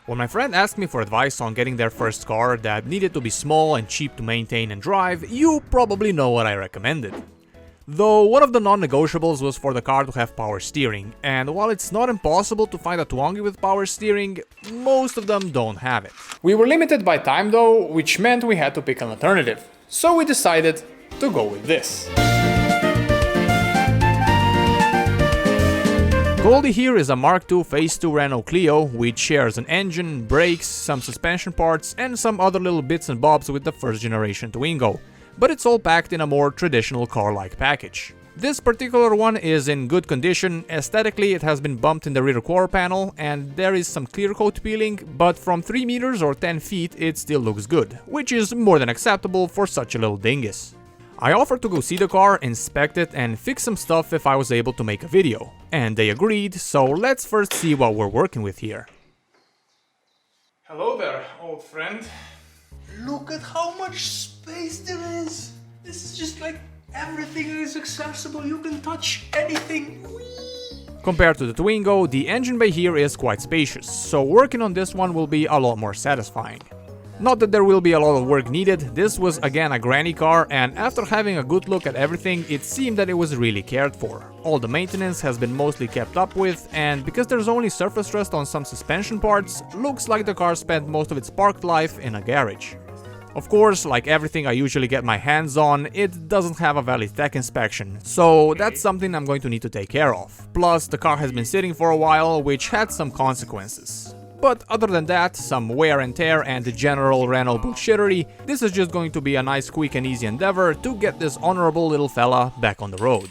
When my friend asked me for advice on getting their first car that needed to be small and cheap to maintain and drive, you probably know what I recommended. Though one of the non-negotiables was for the car to have power steering, and while it's not impossible to find a Twongi with power steering, most of them don't have it. We were limited by time though, which meant we had to pick an alternative, so we decided to go with this. Goldie here is a Mk2 Phase 2 Renault Clio, which shares an engine, brakes, some suspension parts and some other little bits and bobs with the first generation Twingo, but it's all packed in a more traditional car-like package. This particular one is in good condition. Aesthetically it has been bumped in the rear quarter panel and there is some clear coat peeling, but from 3 meters or 10 feet it still looks good, which is more than acceptable for such a little dingus. I offered to go see the car, inspect it and fix some stuff if I was able to make a video, and they agreed, so let's first see what we're working with here. Hello there, old friend. Look at how much space there is! This is just like everything is accessible, you can touch anything. Whee! Compared to the Twingo, the engine bay here is quite spacious, so working on this one will be a lot more satisfying. Not that there will be a lot of work needed, this was again a granny car, and after having a good look at everything, it seemed that it was really cared for. All the maintenance has been mostly kept up with, and because there's only surface rust on some suspension parts, looks like the car spent most of its parked life in a garage. Of course, like everything I usually get my hands on, it doesn't have a valid tech inspection, so that's something I'm going to need to take care of. Plus, the car has been sitting for a while, which had some consequences. But other than that, some wear and tear and the general Renault bullshittery, this is just going to be a nice quick and easy endeavor to get this honorable little fella back on the road.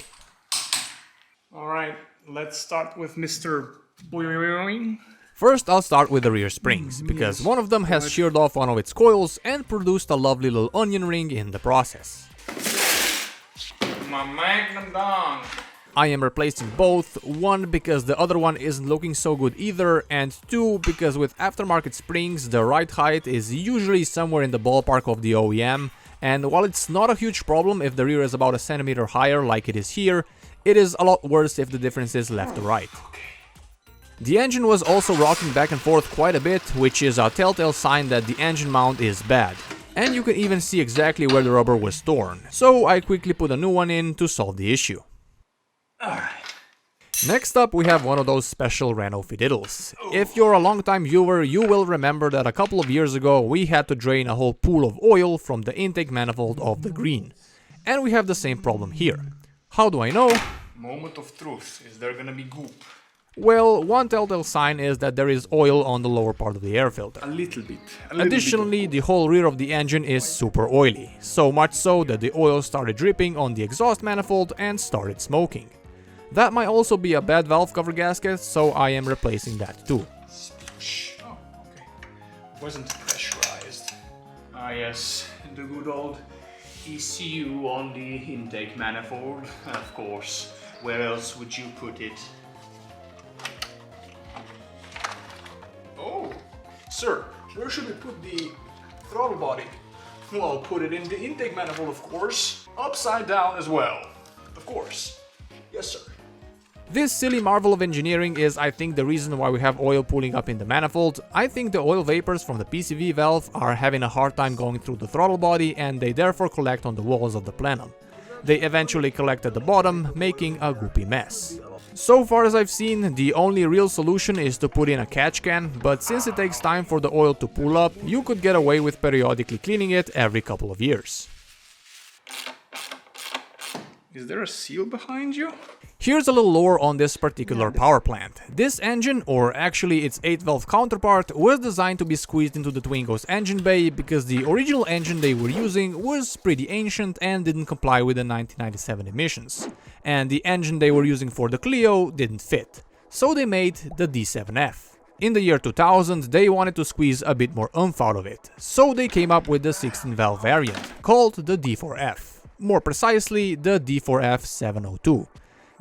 Alright, let's start with Mr. Boing. First I'll start with the rear springs, because one of them has sheared off one of its coils and produced a lovely little onion ring in the process. My magnum dong! I am replacing both, one because the other one isn't looking so good either, and two because with aftermarket springs the ride height is usually somewhere in the ballpark of the OEM, and while it's not a huge problem if the rear is about a centimeter higher like it is here, it is a lot worse if the difference is left to right. The engine was also rocking back and forth quite a bit, which is a telltale sign that the engine mount is bad. And you can even see exactly where the rubber was torn, so I quickly put a new one in to solve the issue. Next up we have one of those special Renault Fiddidles. If you're a long-time viewer, you will remember that a couple of years ago we had to drain a whole pool of oil from the intake manifold of the green. And we have the same problem here. How do I know? Moment of truth. Is there gonna be goop? Well, one telltale sign is that there is oil on the lower part of the air filter. A little bit. Additionally, the whole rear of the engine is super oily. So much so that the oil started dripping on the exhaust manifold and started smoking. That might also be a bad valve cover gasket, so I am replacing that too. Oh, okay. Wasn't pressurized. Ah yes, the good old ECU on the intake manifold. Of course, where else would you put it? Oh, sir, where should we put the throttle body? Well, I'll put it in the intake manifold, of course. Upside down as well. Of course. Yes, sir. This silly marvel of engineering is, I think, the reason why we have oil pooling up in the manifold. I think the oil vapors from the PCV valve are having a hard time going through the throttle body and they therefore collect on the walls of the plenum. They eventually collect at the bottom, making a goopy mess. So far as I've seen, the only real solution is to put in a catch can, but since it takes time for the oil to pool up, you could get away with periodically cleaning it every couple of years. Is there a seal behind you? Here's a little lore on this particular power plant. This engine, or actually its 8-valve counterpart, was designed to be squeezed into the Twingo's engine bay because the original engine they were using was pretty ancient and didn't comply with the 1997 emissions. And the engine they were using for the Clio didn't fit. So they made the D7F. In the year 2000 they wanted to squeeze a bit more oomph out of it, so they came up with the 16-valve variant, called the D4F. More precisely, the D4F 702.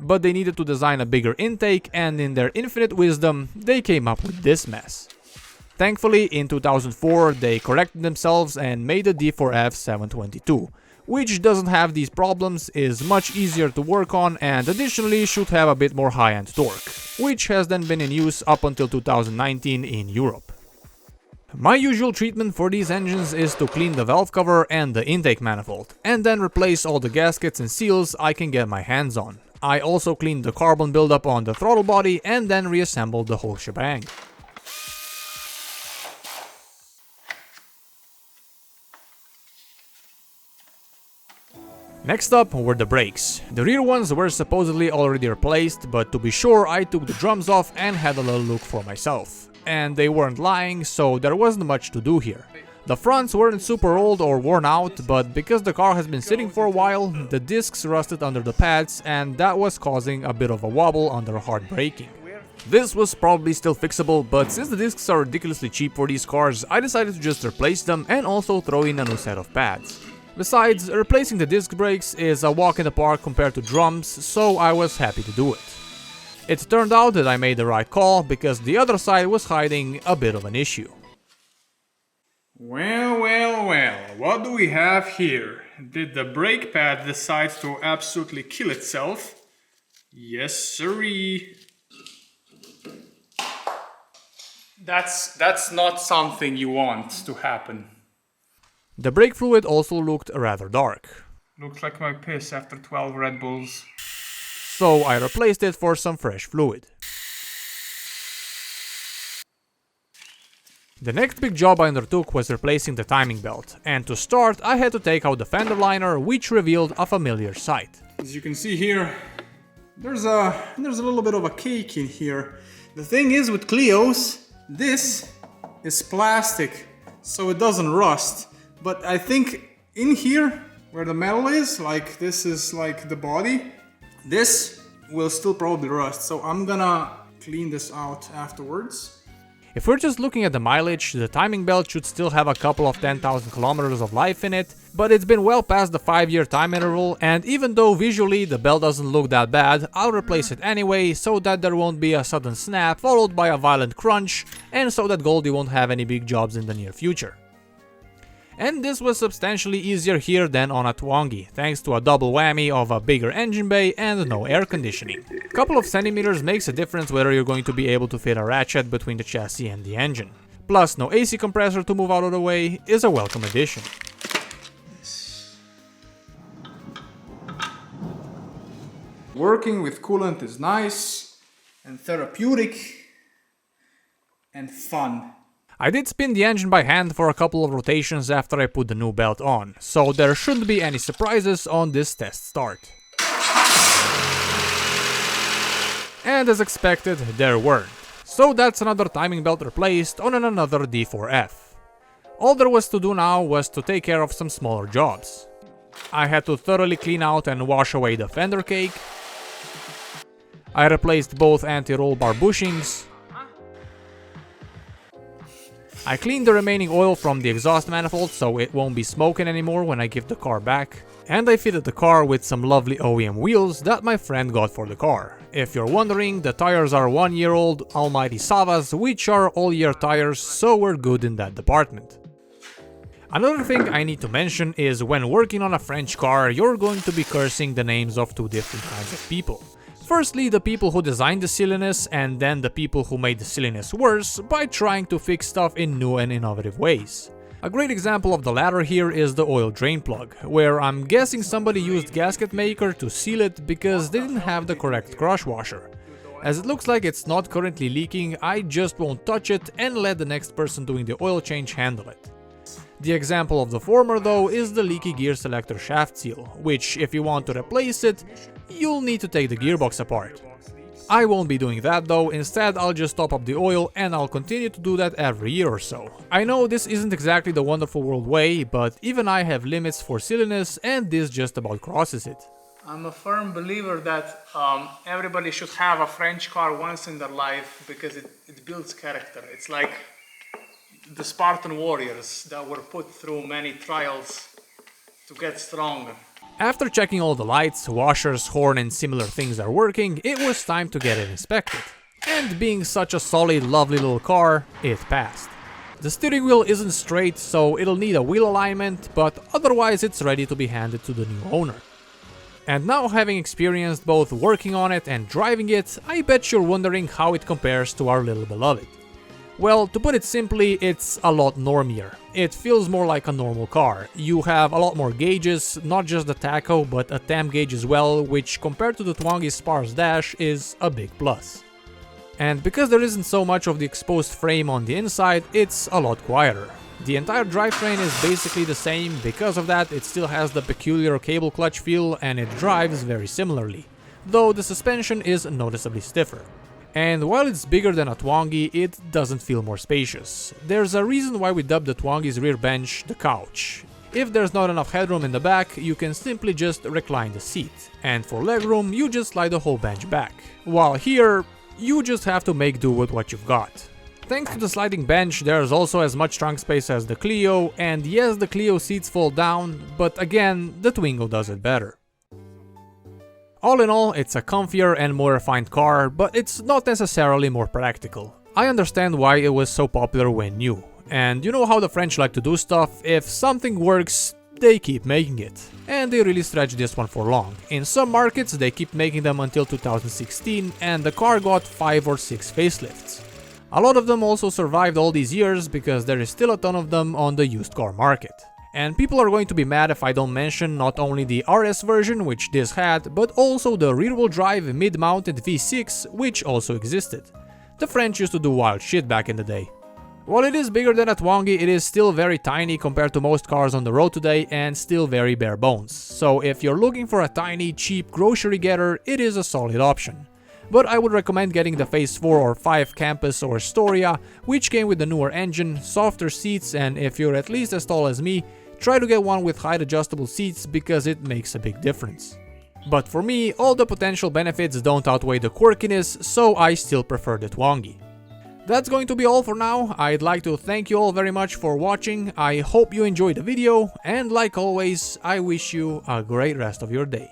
But they needed to design a bigger intake, and in their infinite wisdom, they came up with this mess. Thankfully, in 2004, they corrected themselves and made the D4F 722, which doesn't have these problems, is much easier to work on, and additionally should have a bit more high-end torque, which has then been in use up until 2019 in Europe. My usual treatment for these engines is to clean the valve cover and the intake manifold, and then replace all the gaskets and seals I can get my hands on. I also cleaned the carbon buildup on the throttle body and then reassembled the whole shebang. Next up were the brakes. The rear ones were supposedly already replaced, but to be sure I took the drums off and had a little look for myself. And they weren't lying, so there wasn't much to do here. The fronts weren't super old or worn out, but because the car has been sitting for a while, the discs rusted under the pads and that was causing a bit of a wobble under hard braking. This was probably still fixable, but since the discs are ridiculously cheap for these cars, I decided to just replace them and also throw in a new set of pads. Besides, replacing the disc brakes is a walk in the park compared to drums, so I was happy to do it. It turned out that I made the right call, because the other side was hiding a bit of an issue. Well, what do we have here? Did the brake pad decide to absolutely kill itself? Yes, sirree. That's not something you want to happen. The brake fluid also looked rather dark. Looks like my piss after 12 Red Bulls. So I replaced it for some fresh fluid. The next big job I undertook was replacing the timing belt, and to start I had to take out the fender liner, which revealed a familiar sight. As you can see here, there's a little bit of a cake in here. The thing is with Clios, this is plastic, so it doesn't rust. But I think in here, where the metal is, like this is like the body, this will still probably rust. So I'm gonna clean this out afterwards. If we're just looking at the mileage, the timing belt should still have a couple of 10,000 kilometers of life in it, but it's been well past the 5-year time interval, and even though visually the belt doesn't look that bad, I'll replace it anyway so that there won't be a sudden snap followed by a violent crunch, and so that Goldie won't have any big jobs in the near future. And this was substantially easier here than on a Twongi, thanks to a double whammy of a bigger engine bay and no air conditioning. A couple of centimeters makes a difference whether you're going to be able to fit a ratchet between the chassis and the engine. Plus no AC compressor to move out of the way is a welcome addition. Working with coolant is nice and therapeutic and fun. I did spin the engine by hand for a couple of rotations after I put the new belt on, so there shouldn't be any surprises on this test start. And as expected, there weren't. So that's another timing belt replaced on another D4F. All there was to do now was to take care of some smaller jobs. I had to thoroughly clean out and wash away the fender cake. I replaced both anti-roll bar bushings. I cleaned the remaining oil from the exhaust manifold so it won't be smoking anymore when I give the car back. And I fitted the car with some lovely OEM wheels that my friend got for the car. If you're wondering, the tires are 1-year-old Almighty Savas, which are all-year tires, so we're good in that department. Another thing I need to mention is when working on a French car, you're going to be cursing the names of two different kinds of people. Firstly, the people who designed the silliness, and then the people who made the silliness worse by trying to fix stuff in new and innovative ways. A great example of the latter here is the oil drain plug, where I'm guessing somebody used gasket maker to seal it because they didn't have the correct crush washer. As it looks like it's not currently leaking, I just won't touch it and let the next person doing the oil change handle it. The example of the former though is the leaky gear selector shaft seal, which if you want to replace it, you'll need to take the gearbox apart. I won't be doing that though, instead I'll just top up the oil and I'll continue to do that every year or so. I know this isn't exactly the wonderful world way, but even I have limits for silliness and this just about crosses it. I'm a firm believer that everybody should have a French car once in their life because it builds character. It's like the Spartan warriors that were put through many trials to get stronger. After checking all the lights, washers, horn and similar things are working, it was time to get it inspected. And being such a solid, lovely little car, it passed. The steering wheel isn't straight, so it'll need a wheel alignment, but otherwise it's ready to be handed to the new owner. And now, having experienced both working on it and driving it, I bet you're wondering how it compares to our little beloved. Well, to put it simply, it's a lot normier. It feels more like a normal car. You have a lot more gauges, not just the tacho, but a temp gauge as well, which compared to the Twongi's sparse dash is a big plus. And because there isn't so much of the exposed frame on the inside, it's a lot quieter. The entire drivetrain is basically the same. Because of that, it still has the peculiar cable clutch feel and it drives very similarly, though the suspension is noticeably stiffer. And while it's bigger than a Twongi, it doesn't feel more spacious. There's a reason why we dubbed the Twongi's rear bench the couch. If there's not enough headroom in the back, you can simply just recline the seat, and for legroom you just slide the whole bench back. While here, you just have to make do with what you've got. Thanks to the sliding bench, there's also as much trunk space as the Clio, and yes, the Clio seats fold down, but again, the Twingo does it better. All in all, it's a comfier and more refined car, but it's not necessarily more practical. I understand why it was so popular when new. And you know how the French like to do stuff, if something works, they keep making it. And they really stretched this one for long. In some markets, they keep making them until 2016, and the car got 5 or 6 facelifts. A lot of them also survived all these years because there is still a ton of them on the used car market. And people are going to be mad if I don't mention not only the RS version, which this had, but also the rear-wheel drive mid-mounted V6, which also existed. The French used to do wild shit back in the day. While it is bigger than a Twongi, it is still very tiny compared to most cars on the road today and still very bare bones. So if you're looking for a tiny, cheap grocery getter, it is a solid option. But I would recommend getting the Phase 4 or 5 Campus or Storia, which came with the newer engine, softer seats, and if you're at least as tall as me, try to get one with height adjustable seats because it makes a big difference. But for me, all the potential benefits don't outweigh the quirkiness, so I still prefer the Twongi. That's going to be all for now. I'd like to thank you all very much for watching. I hope you enjoyed the video, and like always, I wish you a great rest of your day.